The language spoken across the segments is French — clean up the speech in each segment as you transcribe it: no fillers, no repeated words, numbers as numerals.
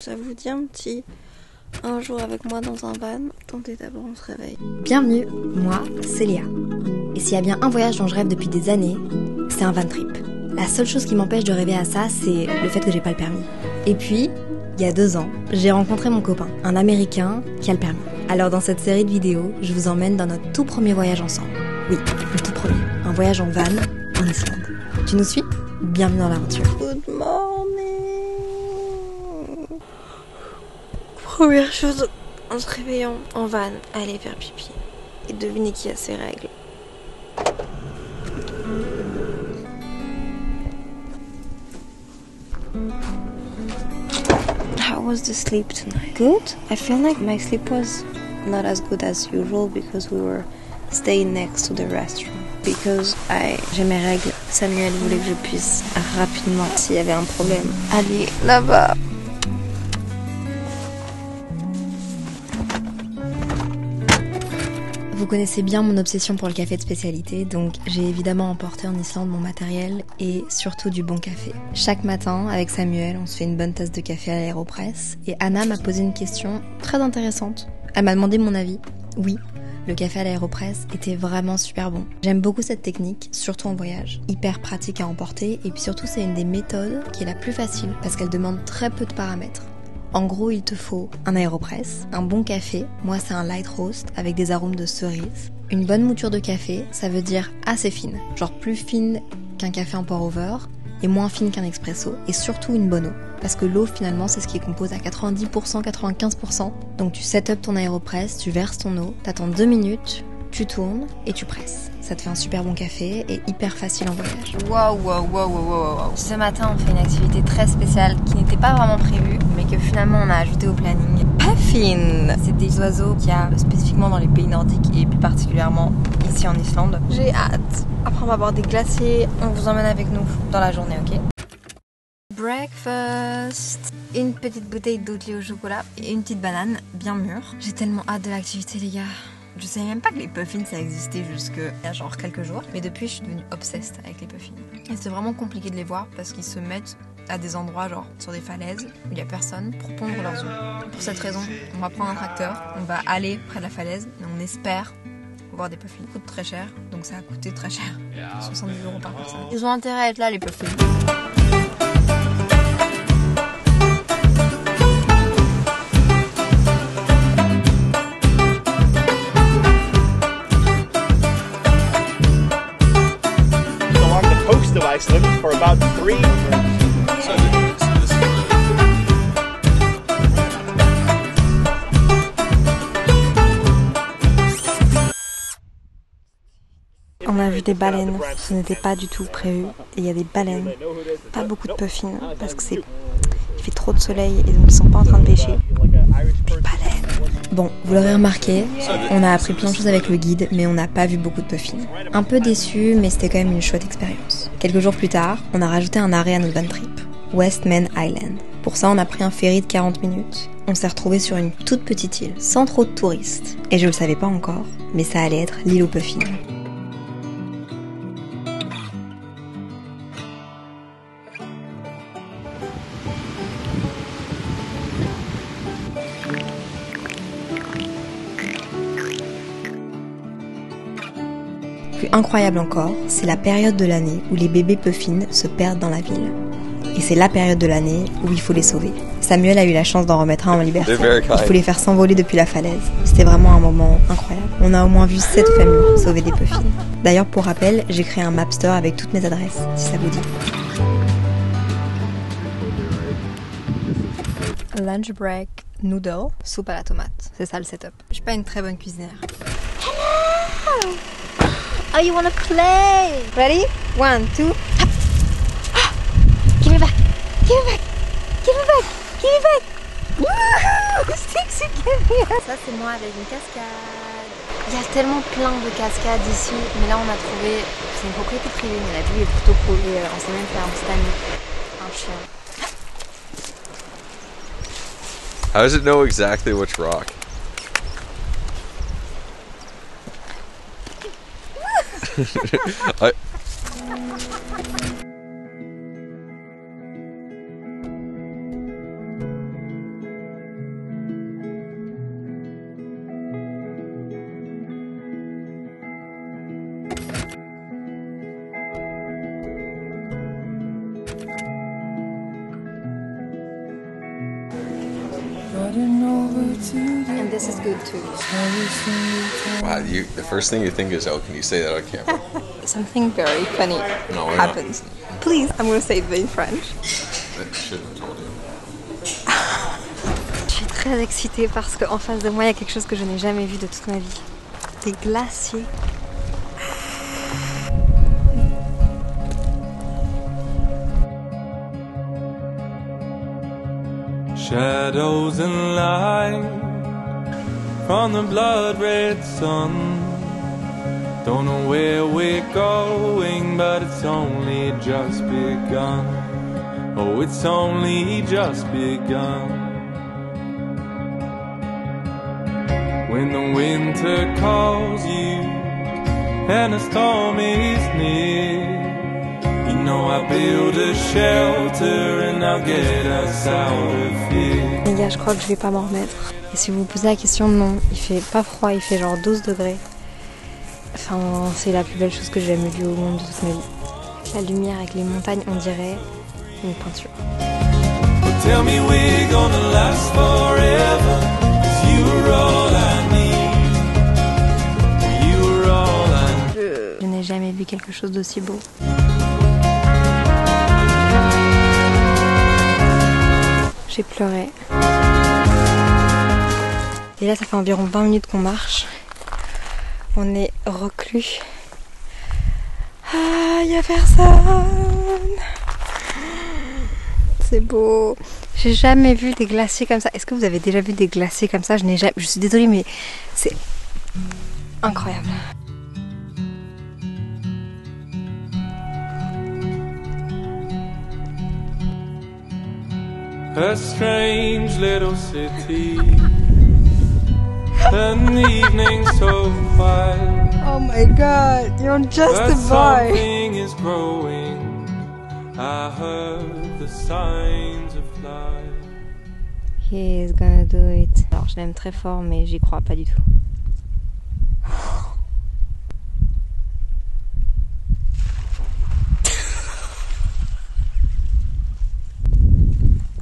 Ça vous dit un jour avec moi dans un van, tentez d'abord on se réveille. Bienvenue, moi c'est Léa. Et s'il y a bien un voyage dont je rêve depuis des années, c'est un van trip. La seule chose qui m'empêche de rêver à ça, c'est le fait que j'ai pas le permis. Et puis, il y a 2 ans, j'ai rencontré mon copain, un Américain qui a le permis. Alors dans cette série de vidéos, je vous emmène dans notre tout premier voyage ensemble. Oui, le tout premier. Un voyage en van en Islande. Tu nous suis ? Bienvenue dans l'aventure. Good morning. Première chose, en se réveillant en van, aller faire pipi. Et devinez qui a ses règles. How was the sleep tonight? Good? I feel like my sleep was not as good as usual because we were staying next to the restroom. Because j'ai mes règles. Samuel voulait que je puisse rapidement, s'il y avait un problème, aller là-bas. Vous connaissez bien mon obsession pour le café de spécialité, donc j'ai évidemment emporté en Islande mon matériel et surtout du bon café. Chaque matin, avec Samuel, on se fait une bonne tasse de café à l'Aéropress et Anna m'a posé une question très intéressante. Elle m'a demandé mon avis. Oui, le café à l'Aéropress était vraiment super bon. J'aime beaucoup cette technique, surtout en voyage. Hyper pratique à emporter et puis surtout c'est une des méthodes qui est la plus facile parce qu'elle demande très peu de paramètres. En gros, il te faut un Aéropress, un bon café, moi c'est un light roast avec des arômes de cerise, une bonne mouture de café, ça veut dire assez fine, genre plus fine qu'un café en pour-over et moins fine qu'un expresso, et surtout une bonne eau, parce que l'eau finalement c'est ce qui compose à 90%, 95%, donc tu set up ton Aéropress, tu verses ton eau, t'attends 2 minutes, tu tournes et tu presses. Ça te fait un super bon café et hyper facile en voyage. Wow. Ce matin, on fait une activité très spéciale qui n'était pas vraiment prévue, mais que finalement on a ajouté au planning. Puffin! C'est des oiseaux qu'il y a spécifiquement dans les pays nordiques et plus particulièrement ici en Islande. J'ai hâte. Après, on va boire des glaciers. On vous emmène avec nous dans la journée, ok? Breakfast, une petite bouteille d'eau de lait au chocolat et une petite banane bien mûre. J'ai tellement hâte de l'activité, les gars. Je savais même pas que les puffins ça existait jusqu'à genre quelques jours, mais depuis je suis devenue obsesse avec les puffins. Et c'est vraiment compliqué de les voir parce qu'ils se mettent à des endroits genre sur des falaises où il y a personne pour pondre leurs œufs. Pour cette raison, on va prendre un tracteur, on va aller près de la falaise et on espère voir des puffins. Ça coûte très cher, donc ça a coûté très cher. 70 € par personne. Ils ont intérêt à être là les puffins. Of Iceland for about 3 On a vu des baleines, ce n'était pas du tout prévu. Et il y a des baleines, pas beaucoup de puffins parce que il fait trop de soleil et donc ils sont pas en train de pêcher. Des baleines. Bon, vous l'aurez remarqué, on a appris plein de choses avec le guide, mais on n'a pas vu beaucoup de puffins. Un peu déçu, mais c'était quand même une chouette expérience. Quelques jours plus tard, on a rajouté un arrêt à notre van trip, Westman Island. Pour ça, on a pris un ferry de 40 minutes. On s'est retrouvés sur une toute petite île, sans trop de touristes. Et je le savais pas encore, mais ça allait être l'île aux puffins. Plus incroyable encore, c'est la période de l'année où les bébés puffins se perdent dans la ville. Et c'est la période de l'année où il faut les sauver. Samuel a eu la chance d'en remettre un en liberté. Il faut les faire s'envoler depuis la falaise. C'était vraiment un moment incroyable. On a au moins vu 7 familles sauver des puffins. D'ailleurs, pour rappel, j'ai créé un Mapster avec toutes mes adresses, si ça vous dit. Lunch break, noodle, soupe à la tomate. C'est ça le setup. Je suis pas une très bonne cuisinière. Hello! Oh, you wanna play? Ready? 1, 2. Give me back! Give me back! Give me back! Give me back! Wouhou! Sexy, give me back! Ça, c'est moi avec une cascade. Il y a tellement plein de cascades ici, mais là, on a trouvé. C'est une propriété privée, mais la vue est plutôt cool. Et on s'est même fait un petit ami, un chien. How does it know exactly which rock? And this is good too. Wow, the first thing you think is, oh, can you say that on camera? Something very funny No, why not? happens. Please, I'm gonna say it in French. I should have told you. Je suis très excitée parce qu'en face de moi, il y a quelque chose que je n'ai jamais vu de toute ma vie. Des glaciers. Shadows and light from the blood red sun. Don't know where we're going, but it's only just begun. Oh, it's only just begun. When the winter calls you and the storm is near, you know I build a shelter and I'll get us out of here. Les gars, je crois que je vais pas m'en remettre. Et si vous vous posez la question, non, il fait pas froid, il fait genre 12 degrés. Enfin, c'est la plus belle chose que j'ai jamais vue au monde de toute ma vie. La lumière avec les montagnes, on dirait une peinture. Tell me we're gonna last forever, 'cause you were all I need. You were all I need. Je n'ai jamais vu quelque chose d'aussi beau. J'ai pleuré. Et là, ça fait environ 20 minutes qu'on marche. On est reclus. Ah, il y a personne. C'est beau. J'ai jamais vu des glaciers comme ça. Est-ce que vous avez déjà vu des glaciers comme ça? Je n'ai jamais. Je suis désolée, mais c'est incroyable. A strange little city, an evening so quiet. Oh my god, you're just But a boy. something is growing. I heard the signs of life. He's gonna do it. Alors je l'aime très fort, mais j'y crois pas du tout.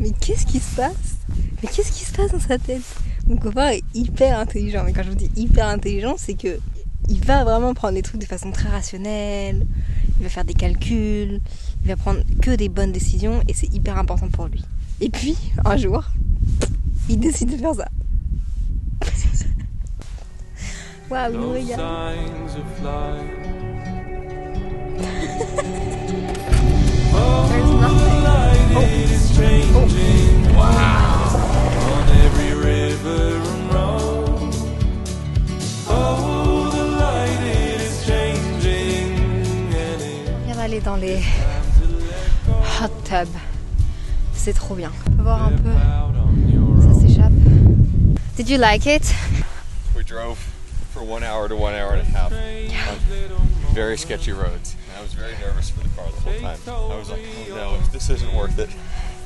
Mais qu'est-ce qui se passe? Mais qu'est-ce qui se passe dans sa tête? Mon copain est hyper intelligent. Mais quand je vous dis hyper intelligent, c'est que il va vraiment prendre les trucs de façon très rationnelle. Il va faire des calculs. Il va prendre que des bonnes décisions et c'est hyper important pour lui. Et puis, un jour, il décide de faire ça. Waouh, il nous Those regarde. signs of life. There's nothing. It is changing. On every river and road. Oh, the light it is changing. And it Viens aller dans les hot tubs. C'est trop bien. On peut voir un peu. out on your Ça s'échappe. Did you like it? We drove for 1 hour to 1 hour and a half on very sketchy roads. And I was very nervous for the car the whole time. I was like, oh no, if this isn't worth it.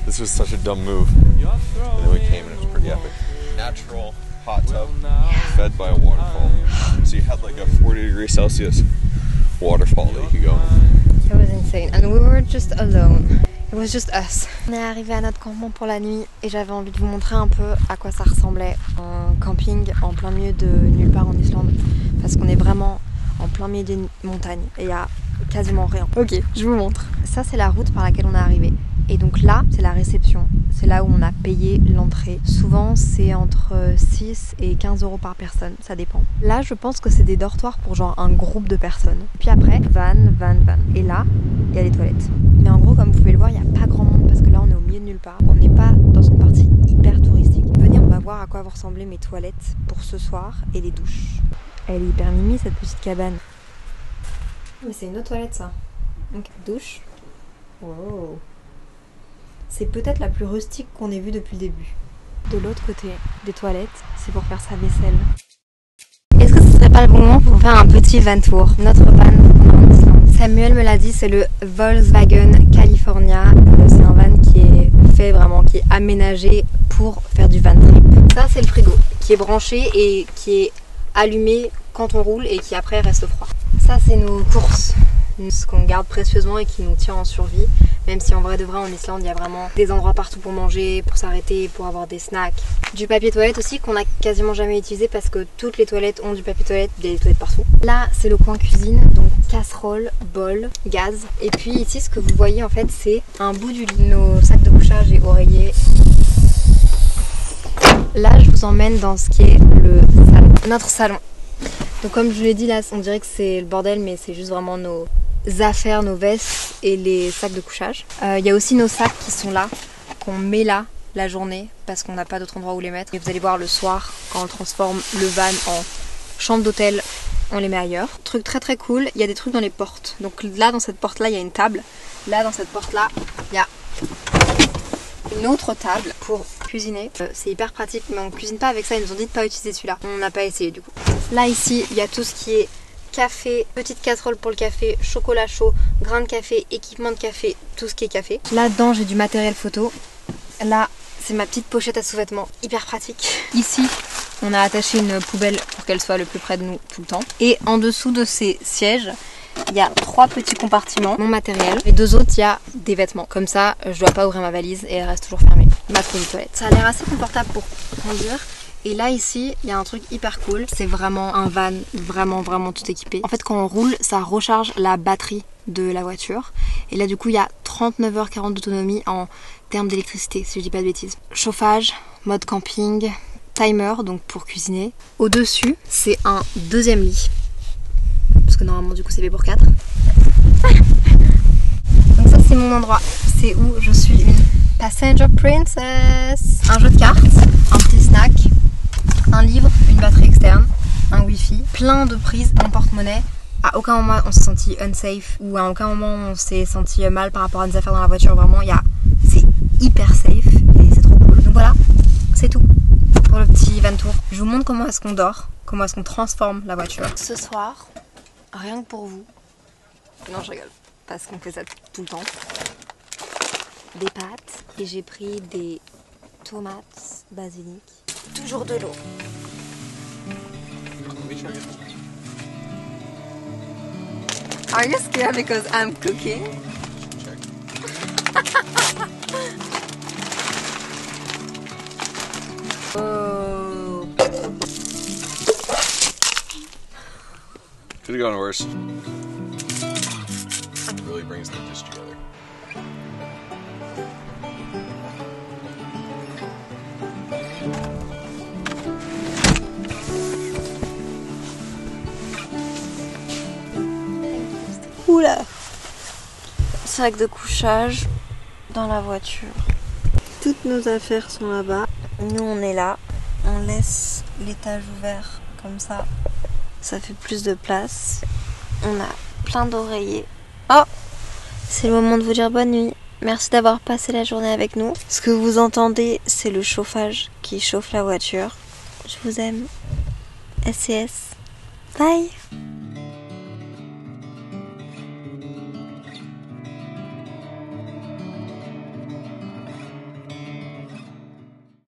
This was such a dumb move. And then we came and it was pretty epic. Natural hot tub fed by a waterfall. So you had like a 40°C waterfall that you could go in. It was insane. And we were just alone. It was just us. On est arrivé à notre campement pour la nuit et j'avais envie de vous montrer un peu à quoi ça ressemblait un camping en plein milieu de nulle part en Islande. Parce qu'on est vraiment en plein milieu des montagnes et il y a quasiment rien. Ok, je vous montre. Ça c'est la route par laquelle on est arrivé. Et donc là, c'est la réception. C'est là où on a payé l'entrée. Souvent, c'est entre 6 et 15 € par personne. Ça dépend. Là, je pense que c'est des dortoirs pour genre un groupe de personnes. Puis après, van. Et là, il y a les toilettes. Mais en gros, comme vous pouvez le voir, il n'y a pas grand monde parce que là, on est au milieu de nulle part. On n'est pas dans une partie hyper touristique. Venez, on va voir à quoi vont ressembler mes toilettes pour ce soir et les douches. Elle est hyper mimi, cette petite cabane. Mais c'est une autre toilette, ça. Donc, douche. Wow. C'est peut-être la plus rustique qu'on ait vue depuis le début. De l'autre côté des toilettes, c'est pour faire sa vaisselle. Est-ce que ce serait pas le bon moment pour faire un petit van tour? Notre van en Islande. Samuel me l'a dit, c'est le Volkswagen California. C'est un van qui est fait vraiment, qui est aménagé pour faire du van trip. Ça, c'est le frigo qui est branché et qui est allumé quand on roule et qui après reste froid. Ça, c'est nos courses ce qu'on garde précieusement et qui nous tient en survie. Même si en vrai de vrai en Islande il y a vraiment des endroits partout pour manger, pour s'arrêter, pour avoir des snacks. Du papier toilette aussi qu'on a quasiment jamais utilisé parce que toutes les toilettes ont du papier toilette, il y a des toilettes partout. Là c'est le coin cuisine, donc casserole, bol, gaz. Et puis ici ce que vous voyez en fait c'est un bout du lit, nos sacs de couchage et oreillers. Là je vous emmène dans ce qui est le salon, notre salon. Donc comme je vous l'ai dit là on dirait que c'est le bordel mais c'est juste vraiment nos affaires, nos vestes et les sacs de couchage. Il y a aussi nos sacs qui sont là, qu'on met là la journée parce qu'on n'a pas d'autre endroit où les mettre. Et vous allez voir le soir quand on transforme le van en chambre d'hôtel, on les met ailleurs. Truc très très cool, il y a des trucs dans les portes. Donc là dans cette porte là il y a une table. Là dans cette porte là il y a une autre table pour cuisiner. C'est hyper pratique mais on cuisine pas avec ça, ils nous ont dit de pas utiliser celui-là. On n'a pas essayé du coup. Là ici il y a tout ce qui est café, petite casserole pour le café, chocolat chaud, grain de café, équipement de café, tout ce qui est café. Là-dedans j'ai du matériel photo. Là c'est ma petite pochette à sous-vêtements, hyper pratique. Ici on a attaché une poubelle pour qu'elle soit le plus près de nous tout le temps. Et en dessous de ces sièges il y a 3 petits compartiments, mon matériel. Les 2 autres il y a des vêtements. Comme ça je dois pas ouvrir ma valise et elle reste toujours fermée. Ma trousse de toilette. Ça a l'air assez confortable pour conduire. Et là ici il y a un truc hyper cool, c'est vraiment un van vraiment tout équipé. En fait quand on roule ça recharge la batterie de la voiture et là du coup il y a 39h40 d'autonomie en termes d'électricité si je dis pas de bêtises. Chauffage, mode camping, timer donc pour cuisiner. Au dessus c'est un deuxième lit parce que normalement du coup c'est fait pour 4. Donc ça c'est mon endroit, c'est où je suis une passenger princess. Un jeu de cartes, un petit snack, un livre, une batterie externe, un wifi, plein de prises, mon porte-monnaie. À aucun moment on s'est senti unsafe ou à aucun moment on s'est senti mal par rapport à des affaires dans la voiture. Vraiment, c'est hyper safe et c'est trop cool. Donc voilà, c'est tout pour le petit van tour. Je vous montre comment est-ce qu'on dort, comment est-ce qu'on transforme la voiture. Ce soir, rien que pour vous, non je rigole, parce qu'on fait ça tout le temps, des pâtes et j'ai pris des tomates, basilic, toujours de l'eau. Are you scared because I'm cooking? Oh. Could have gone worse. It really brings the dish together. Oula! Sac de couchage dans la voiture. Toutes nos affaires sont là-bas. Nous on est là. On laisse l'étage ouvert comme ça. Ça fait plus de place. On a plein d'oreillers. Oh! C'est le moment de vous dire bonne nuit. Merci d'avoir passé la journée avec nous. Ce que vous entendez, c'est le chauffage qui chauffe la voiture. Je vous aime. SCS. Bye!